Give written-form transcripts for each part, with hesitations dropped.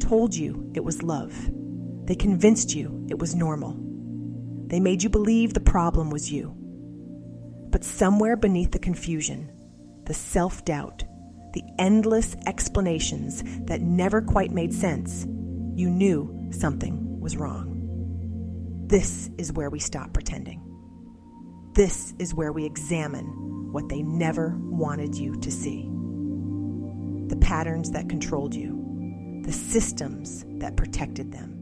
told you it was love. They convinced you it was normal. They made you believe the problem was you. But somewhere beneath the confusion, the self-doubt, the endless explanations that never quite made sense, you knew something was wrong. This is where we stop pretending. This is where we examine what they never wanted you to see. The patterns that controlled you, the systems that protected them.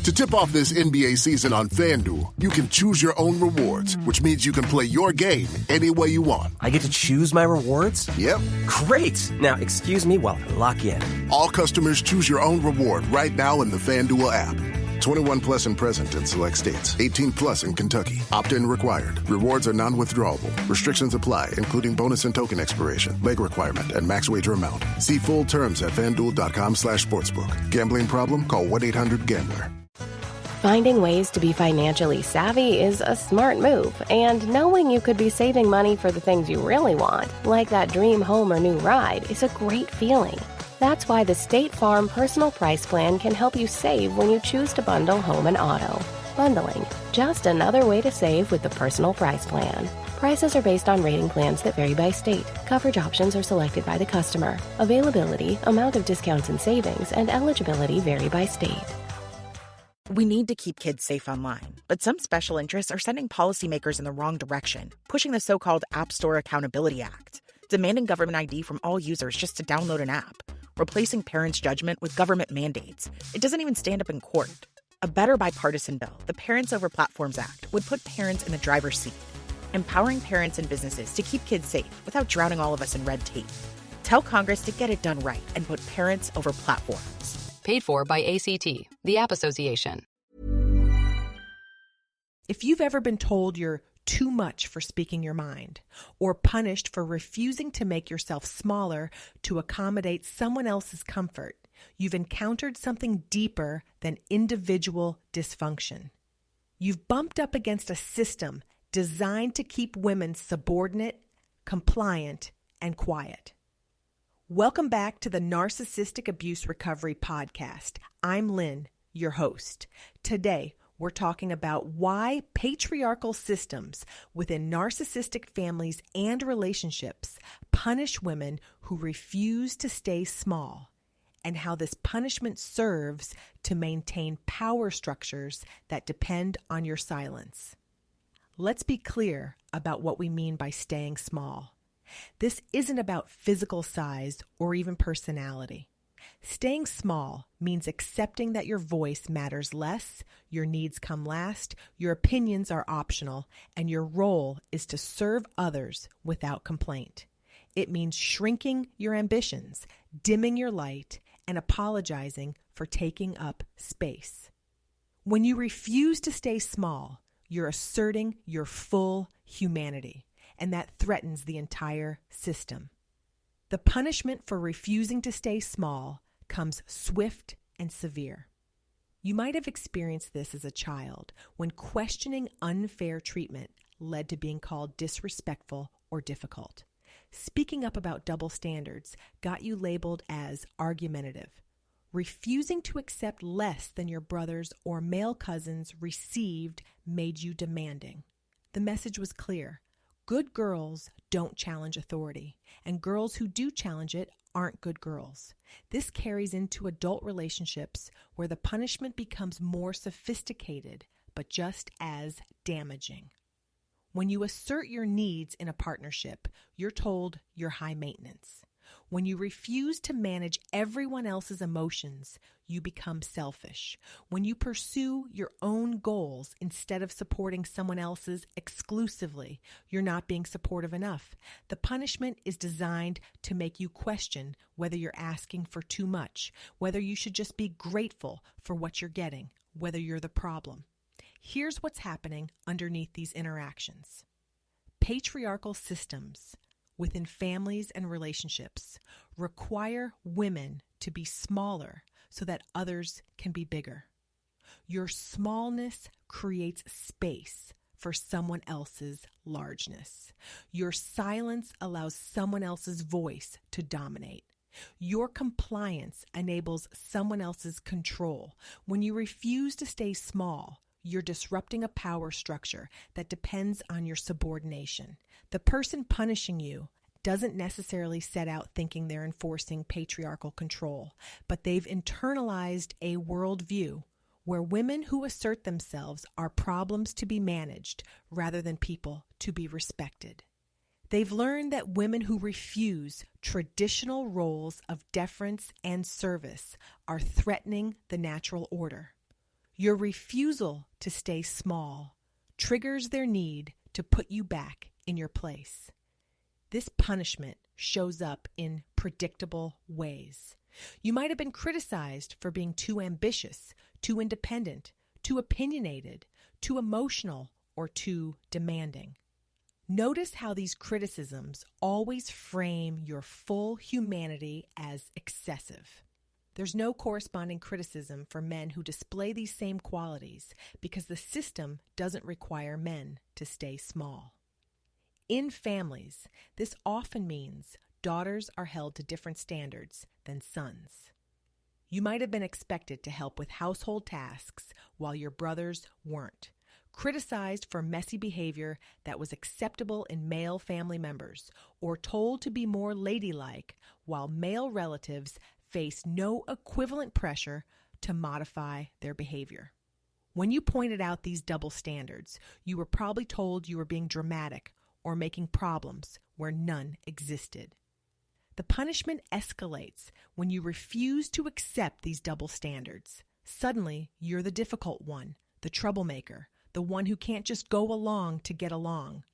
To tip off this NBA season on FanDuel, you can choose your own rewards, which means you can play your game any way you want. I get to choose my rewards? Yep. Great! Now, excuse me while I lock in. All customers choose your own reward right now in the FanDuel app. 21 plus and present in select states. 18 plus in Kentucky. Opt-in required. Rewards are non-withdrawable. Restrictions apply, including bonus and token expiration, leg requirement, and max wager amount. See full terms at FanDuel.com/sportsbook. Gambling problem? Call 1-800-GAMBLER. Finding ways to be financially savvy is a smart move, and knowing you could be saving money for the things you really want, like that dream home or new ride, is a great feeling. That's why the State Farm Personal Price Plan can help you save when you choose to bundle home and auto. Bundling, just another way to save with the Personal Price Plan. Prices are based on rating plans that vary by state. Coverage options are selected by the customer. Availability, amount of discounts and savings, and eligibility vary by state. We need to keep kids safe online, but some special interests are sending policymakers in the wrong direction, pushing the so-called App Store Accountability Act, demanding government ID from all users just to download an app, replacing parents' judgment with government mandates. It doesn't even stand up in court. A better bipartisan bill, the Parents Over Platforms Act, would put parents in the driver's seat, empowering parents and businesses to keep kids safe without drowning all of us in red tape. Tell Congress to get it done right and put parents over platforms. Paid for by ACT, the App Association. If you've ever been told you're too much for speaking your mind, or punished for refusing to make yourself smaller to accommodate someone else's comfort, you've encountered something deeper than individual dysfunction. You've bumped up against a system designed to keep women subordinate, compliant, and quiet. Welcome back to the Narcissistic Abuse Recovery Podcast. I'm Lynn, your host. Today, we're talking about why patriarchal systems within narcissistic families and relationships punish women who refuse to stay small, and how this punishment serves to maintain power structures that depend on your silence. Let's be clear about what we mean by staying small. This isn't about physical size or even personality. Staying small means accepting that your voice matters less, your needs come last, your opinions are optional, and your role is to serve others without complaint. It means shrinking your ambitions, dimming your light, and apologizing for taking up space. When you refuse to stay small, you're asserting your full humanity, and that threatens the entire system. The punishment for refusing to stay small comes swift and severe. You might have experienced this as a child when questioning unfair treatment led to being called disrespectful or difficult. Speaking up about double standards got you labeled as argumentative. Refusing to accept less than your brothers or male cousins received made you demanding. The message was clear. Good girls don't challenge authority, and girls who do challenge it aren't good girls. This carries into adult relationships where the punishment becomes more sophisticated, but just as damaging. When you assert your needs in a partnership, you're told you're high maintenance. When you refuse to manage everyone else's emotions, you become selfish. When you pursue your own goals instead of supporting someone else's exclusively, you're not being supportive enough. The punishment is designed to make you question whether you're asking for too much, whether you should just be grateful for what you're getting, whether you're the problem. Here's what's happening underneath these interactions. Patriarchal systems within families and relationships require women to be smaller so that others can be bigger. Your smallness creates space for someone else's largeness. Your silence allows someone else's voice to dominate. Your compliance enables someone else's control. When you refuse to stay small, you're disrupting a power structure that depends on your subordination. The person punishing you doesn't necessarily set out thinking they're enforcing patriarchal control, but they've internalized a worldview where women who assert themselves are problems to be managed rather than people to be respected. They've learned that women who refuse traditional roles of deference and service are threatening the natural order. Your refusal to stay small triggers their need to put you back in your place. This punishment shows up in predictable ways. You might have been criticized for being too ambitious, too independent, too opinionated, too emotional, or too demanding. Notice how these criticisms always frame your full humanity as excessive. There's no corresponding criticism for men who display these same qualities because the system doesn't require men to stay small. In families, this often means daughters are held to different standards than sons. You might have been expected to help with household tasks while your brothers weren't, criticized for messy behavior that was acceptable in male family members, or told to be more ladylike while male relatives face no equivalent pressure to modify their behavior. When you pointed out these double standards, you were probably told you were being dramatic or making problems where none existed. The punishment escalates when you refuse to accept these double standards. Suddenly, you're the difficult one, the troublemaker, the one who can't just go along to get along.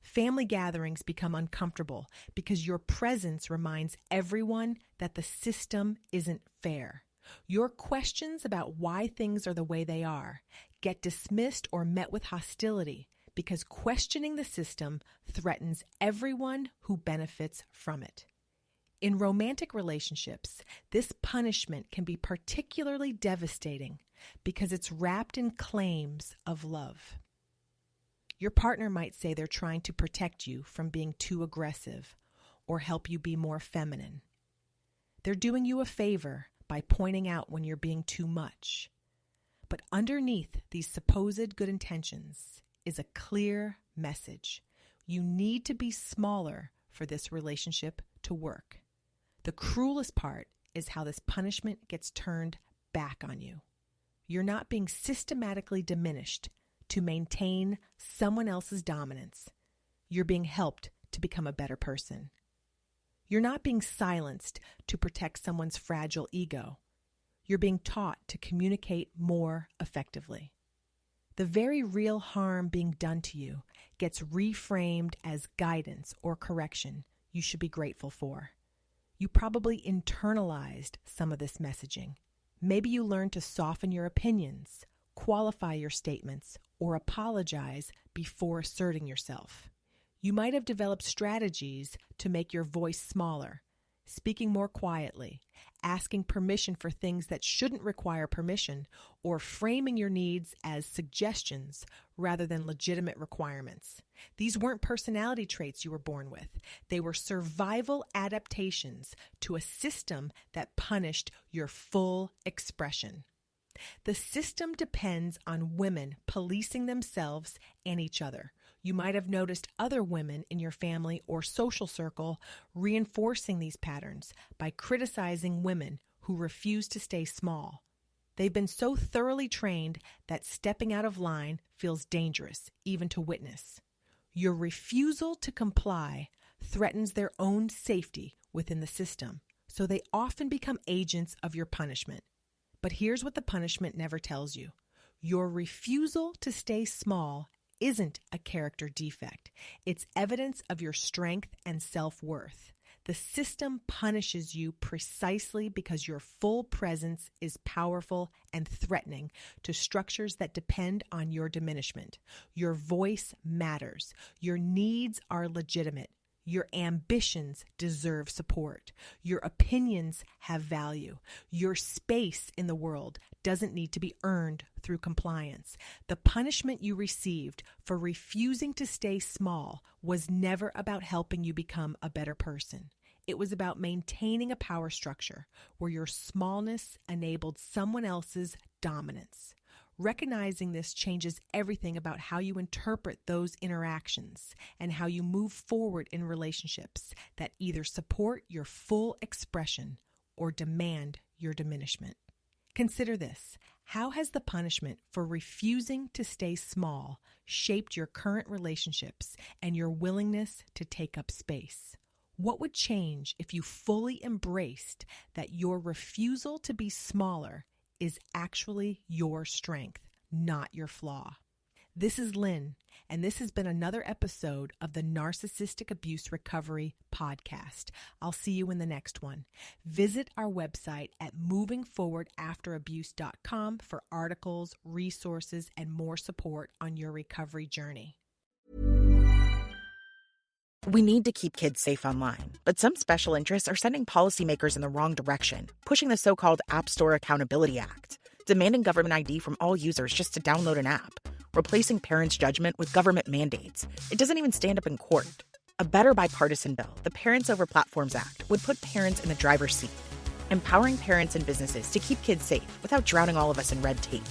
Family gatherings become uncomfortable because your presence reminds everyone that the system isn't fair. Your questions about why things are the way they are get dismissed or met with hostility because questioning the system threatens everyone who benefits from it. In romantic relationships, this punishment can be particularly devastating because it's wrapped in claims of love. Your partner might say they're trying to protect you from being too aggressive or help you be more feminine. They're doing you a favor by pointing out when you're being too much. But underneath these supposed good intentions is a clear message. You need to be smaller for this relationship to work. The cruelest part is how this punishment gets turned back on you. You're not being systematically diminished to maintain someone else's dominance. You're being helped to become a better person. You're not being silenced to protect someone's fragile ego. You're being taught to communicate more effectively. The very real harm being done to you gets reframed as guidance or correction you should be grateful for. You probably internalized some of this messaging. Maybe you learned to soften your opinions, qualify your statements, or apologize before asserting yourself. You might have developed strategies to make your voice smaller, speaking more quietly, asking permission for things that shouldn't require permission, or framing your needs as suggestions rather than legitimate requirements. These weren't personality traits you were born with. They were survival adaptations to a system that punished your full expression. The system depends on women policing themselves and each other. You might have noticed other women in your family or social circle reinforcing these patterns by criticizing women who refuse to stay small. They've been so thoroughly trained that stepping out of line feels dangerous, even to witness. Your refusal to comply threatens their own safety within the system, so they often become agents of your punishment. But here's what the punishment never tells you. Your refusal to stay small isn't a character defect. It's evidence of your strength and self-worth. The system punishes you precisely because your full presence is powerful and threatening to structures that depend on your diminishment. Your voice matters. Your needs are legitimate. Your ambitions deserve support. Your opinions have value. Your space in the world doesn't need to be earned through compliance. The punishment you received for refusing to stay small was never about helping you become a better person. It was about maintaining a power structure where your smallness enabled someone else's dominance. Recognizing this changes everything about how you interpret those interactions and how you move forward in relationships that either support your full expression or demand your diminishment. Consider this. How has the punishment for refusing to stay small shaped your current relationships and your willingness to take up space? What would change if you fully embraced that your refusal to be smaller is actually your strength, not your flaw? This is Lynn, and this has been another episode of the Narcissistic Abuse Recovery Podcast. I'll see you in the next one. Visit our website at movingforwardafterabuse.com for articles, resources, and more support on your recovery journey. We need to keep kids safe online, but some special interests are sending policymakers in the wrong direction, pushing the so-called App Store Accountability Act, demanding government ID from all users just to download an app, replacing parents' judgment with government mandates. It doesn't even stand up in court. A better bipartisan bill, the Parents Over Platforms Act, would put parents in the driver's seat, empowering parents and businesses to keep kids safe without drowning all of us in red tape.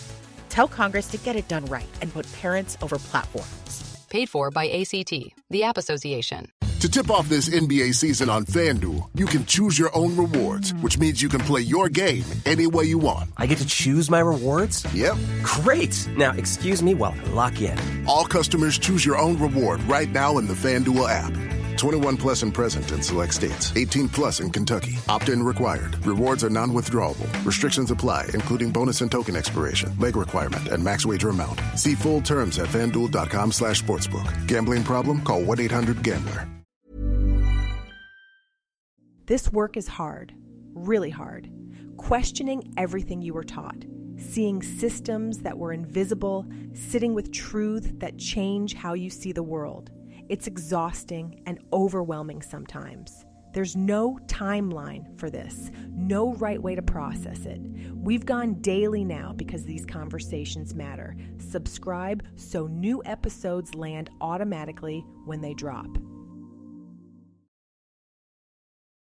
Tell Congress to get it done right and put parents over platforms. Paid for by ACT, the App Association. To tip off this NBA season on FanDuel, you can choose your own rewards, which means you can play your game any way you want. I get to choose my rewards? Yep. Great! Now, excuse me while I lock in. All customers choose your own reward right now in the FanDuel app. 21 plus and present in select states. 18 plus in Kentucky. Opt-in required. Rewards are non-withdrawable. Restrictions apply, including bonus and token expiration, leg requirement, and max wager amount. See full terms at FanDuel.com/sportsbook. Gambling problem? Call 1-800-GAMBLER. This work is hard, really hard. Questioning everything you were taught, seeing systems that were invisible, sitting with truth that change how you see the world. It's exhausting and overwhelming sometimes. There's no timeline for this, no right way to process it. We've gone daily now because these conversations matter. Subscribe so new episodes land automatically when they drop.